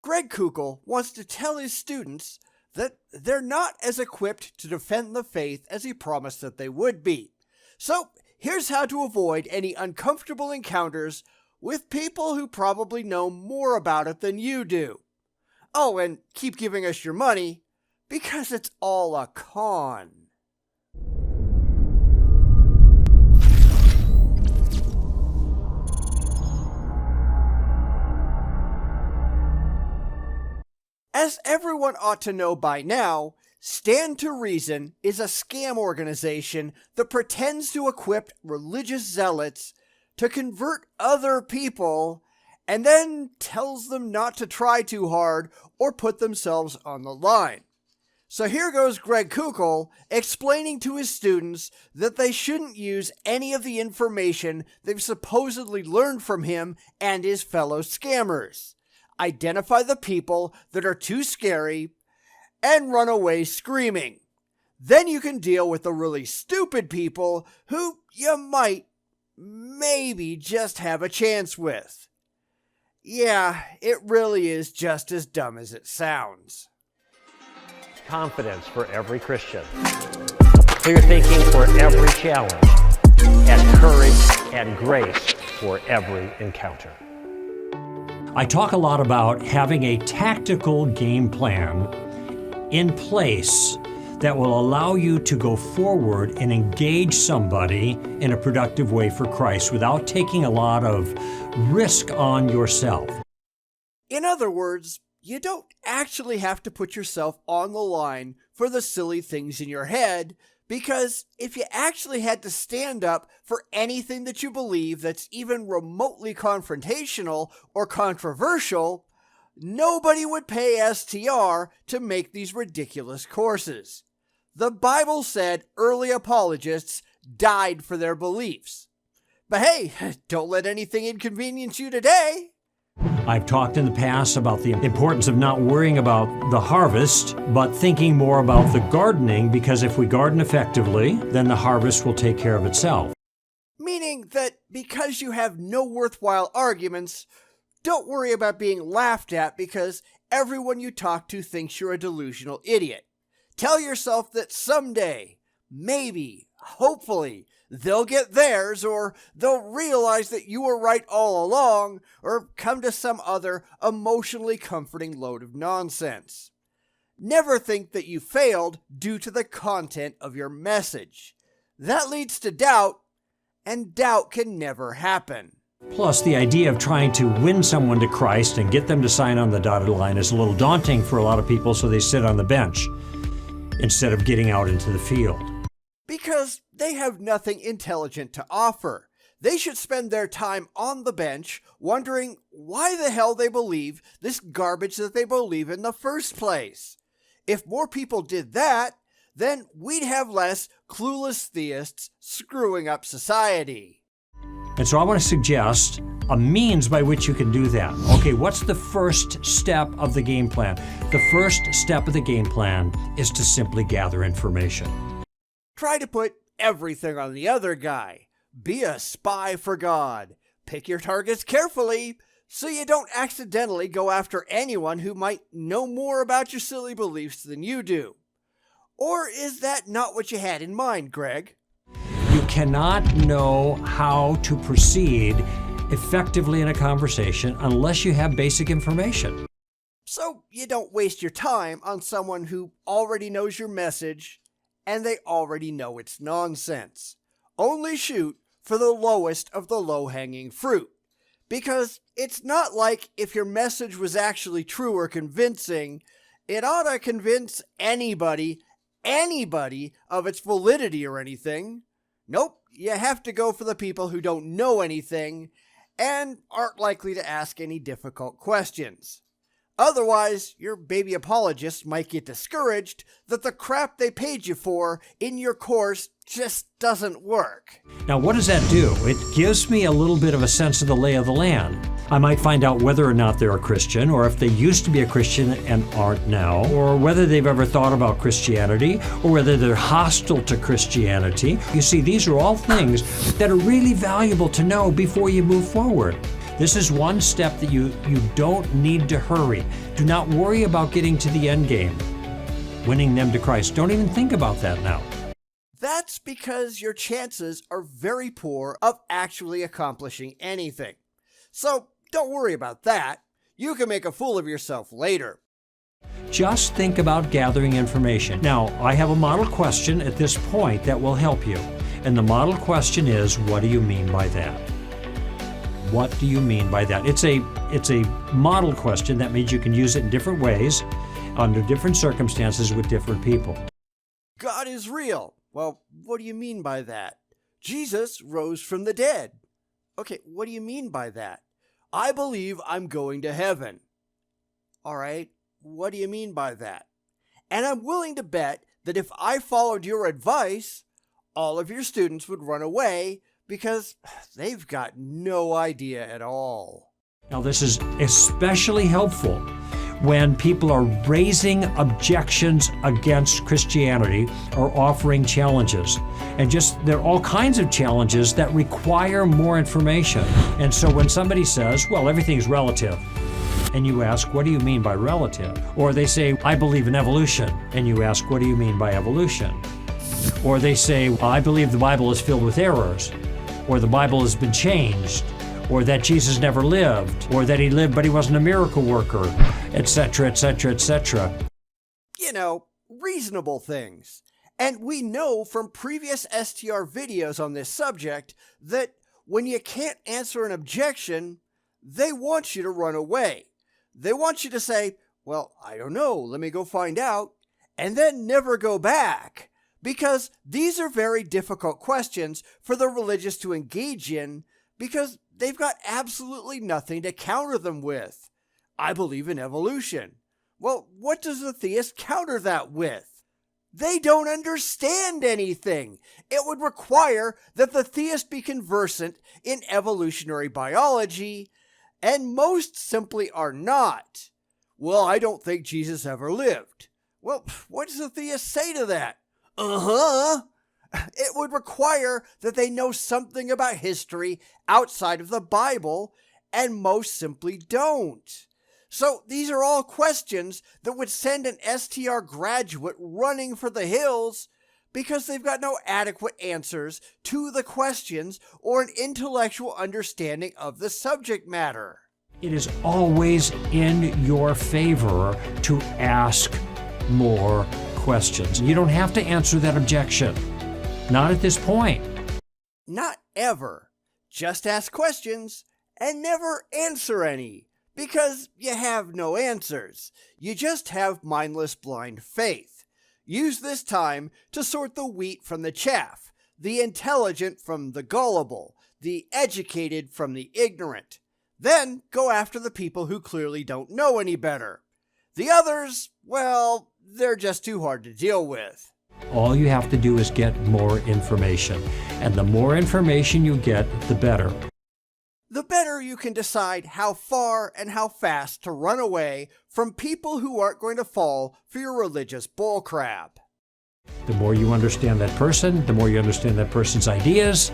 Greg Koukl wants to tell his students that they're not as equipped to defend the faith as he promised that they would be. So here's how to avoid any uncomfortable encounters with people who probably know more about it than you do. Oh, and keep giving us your money, because it's all a con. As everyone ought to know by now, Stand to Reason is a scam organization that pretends to equip religious zealots to convert other people and then tells them not to try too hard or put themselves on the line. So here goes Greg Koukl explaining to his students that they shouldn't use any of the information they've supposedly learned from him and his fellow scammers. Identify the people that are too scary and run away screaming. Then you can deal with the really stupid people who you might, maybe just have a chance with. Yeah, it really is just as dumb as it sounds. Confidence for every Christian. Clear thinking for every challenge. And courage and grace for every encounter. I talk a lot about having a tactical game plan in place that will allow you to go forward and engage somebody in a productive way for Christ without taking a lot of risk on yourself. In other words, you don't actually have to put yourself on the line for the silly things in your head, because if you actually had to stand up for anything that you believe that's even remotely confrontational or controversial, nobody would pay STR to make these ridiculous courses. The Bible said early apologists died for their beliefs. But hey, don't let anything inconvenience you today. I've talked in the past about the importance of not worrying about the harvest, but thinking more about the gardening, because if we garden effectively, then the harvest will take care of itself. Meaning that because you have no worthwhile arguments, don't worry about being laughed at because everyone you talk to thinks you're a delusional idiot. Tell yourself that someday, maybe, hopefully, they'll get theirs, or they'll realize that you were right all along, or come to some other emotionally comforting load of nonsense. Never think that you failed due to the content of your message. That leads to doubt, and doubt can never happen. Plus, the idea of trying to win someone to Christ and get them to sign on the dotted line is a little daunting for a lot of people, so they sit on the bench instead of getting out into the field. Because they have nothing intelligent to offer. They should spend their time on the bench wondering why the hell they believe this garbage that they believe in the first place. If more people did that, then we'd have less clueless theists screwing up society. And so I want to suggest a means by which you can do that. Okay, what's the first step of the game plan? The first step of the game plan is to simply gather information. Try to put everything on the other guy. Be a spy for God. Pick your targets carefully so you don't accidentally go after anyone who might know more about your silly beliefs than you do. Or is that not what you had in mind, Greg? You cannot know how to proceed effectively in a conversation unless you have basic information. So you don't waste your time on someone who already knows your message and they already know it's nonsense. Only shoot for the lowest of the low-hanging fruit. Because it's not like if your message was actually true or convincing, it ought to convince anybody of its validity or anything. Nope, you have to go for the people who don't know anything and aren't likely to ask any difficult questions. Otherwise, your baby apologists might get discouraged that the crap they paid you for in your course just doesn't work. Now, what does that do? It gives me a little bit of a sense of the lay of the land. I might find out whether or not they're a Christian, or if they used to be a Christian and aren't now, or whether they've ever thought about Christianity, or whether they're hostile to Christianity. You see, these are all things that are really valuable to know before you move forward. This is one step that you don't need to hurry. Do not worry about getting to the end game, winning them to Christ. Don't even think about that now. That's because your chances are very poor of actually accomplishing anything. So don't worry about that. You can make a fool of yourself later. Just think about gathering information. Now, I have a model question at this point that will help you. And the model question is, what do you mean by that? What do you mean by that? It's a model question. That means you can use it in different ways, under different circumstances with different people. God is real. Well, what do you mean by that? Jesus rose from the dead. Okay, what do you mean by that? I believe I'm going to heaven. All right, what do you mean by that? And I'm willing to bet that if I followed your advice, all of your students would run away because they've got no idea at all. Now, this is especially helpful when people are raising objections against Christianity or offering challenges. And there are all kinds of challenges that require more information. And so when somebody says, well, everything's relative, and you ask, what do you mean by relative? Or they say, I believe in evolution, and you ask, what do you mean by evolution? Or they say, well, I believe the Bible is filled with errors, or the Bible has been changed, or that Jesus never lived, or that he lived but he wasn't a miracle worker, etc., etc., etc. You know, reasonable things. And we know from previous STR videos on this subject that when you can't answer an objection, they want you to run away. They want you to say, well, I don't know, let me go find out, and then never go back. Because these are very difficult questions for the religious to engage in because they've got absolutely nothing to counter them with. I believe in evolution. Well, what does the theist counter that with? They don't understand anything. It would require that the theist be conversant in evolutionary biology, and most simply are not. Well, I don't think Jesus ever lived. Well, what does the theist say to that? It would require that they know something about history outside of the Bible, and most simply don't. So these are all questions that would send an STR graduate running for the hills because they've got no adequate answers to the questions or an intellectual understanding of the subject matter. It is always in your favor to ask more questions. You don't have to answer that objection. Not at this point. Not ever. Just ask questions and never answer any, because you have no answers. You just have mindless blind faith. Use this time to sort the wheat from the chaff, the intelligent from the gullible, the educated from the ignorant. Then go after the people who clearly don't know any better. The others, well, they're just too hard to deal with. All you have to do is get more information. And the more information you get, the better. The better you can decide how far and how fast to run away from people who aren't going to fall for your religious bullcrap. The more you understand that person, the more you understand that person's ideas,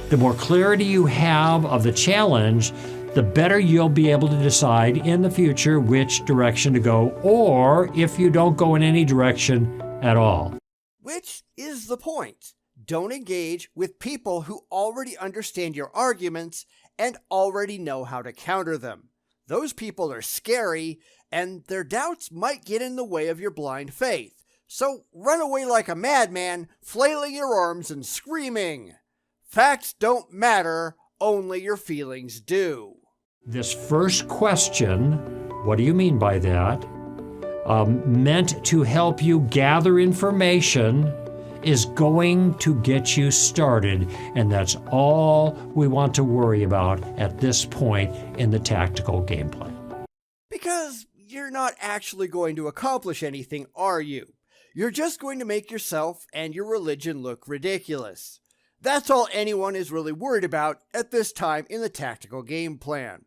the more clarity you have of the challenge, the better you'll be able to decide in the future which direction to go, or if you don't go in any direction at all. Which is the point. Don't engage with people who already understand your arguments and already know how to counter them. Those people are scary, and their doubts might get in the way of your blind faith. So run away like a madman, flailing your arms and screaming. Facts don't matter, only your feelings do. This first question, what do you mean by that, meant to help you gather information, is going to get you started, and that's all we want to worry about at this point in the tactical gameplay. Because you're not actually going to accomplish anything, are you? You're just going to make yourself and your religion look ridiculous. That's all anyone is really worried about at this time in the tactical game plan.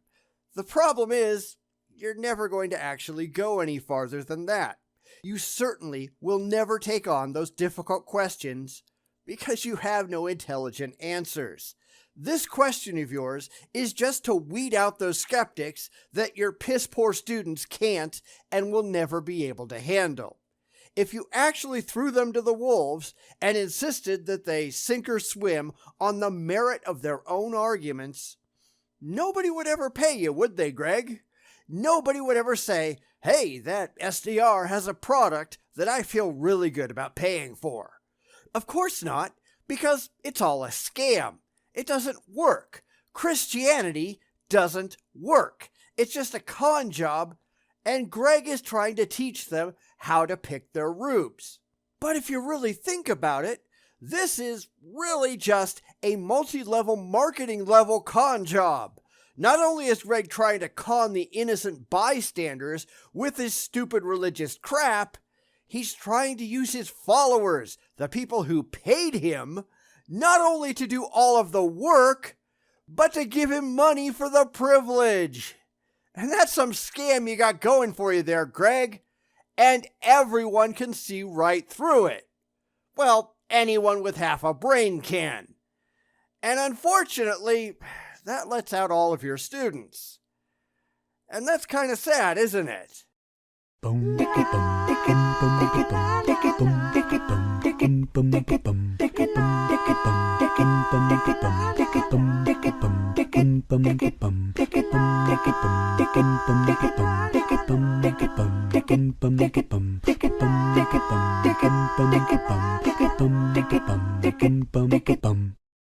The problem is, you're never going to actually go any farther than that. You certainly will never take on those difficult questions because you have no intelligent answers. This question of yours is just to weed out those skeptics that your piss-poor students can't and will never be able to handle. If you actually threw them to the wolves and insisted that they sink or swim on the merit of their own arguments, nobody would ever pay you, would they, Greg? Nobody would ever say, hey, that SDR has a product that I feel really good about paying for. Of course not, because it's all a scam. It doesn't work. Christianity doesn't work. It's just a con job, and Greg is trying to teach them how to pick their rubes. But if you really think about it, this is really just a multi-level marketing level con job. Not only is Greg trying to con the innocent bystanders with his stupid religious crap, he's trying to use his followers, the people who paid him, not only to do all of the work, but to give him money for the privilege. And that's some scam you got going for you there, Greg. And everyone can see right through it. Well, anyone with half a brain can. And unfortunately, that lets out all of your students. And that's kind of sad, isn't it? Bum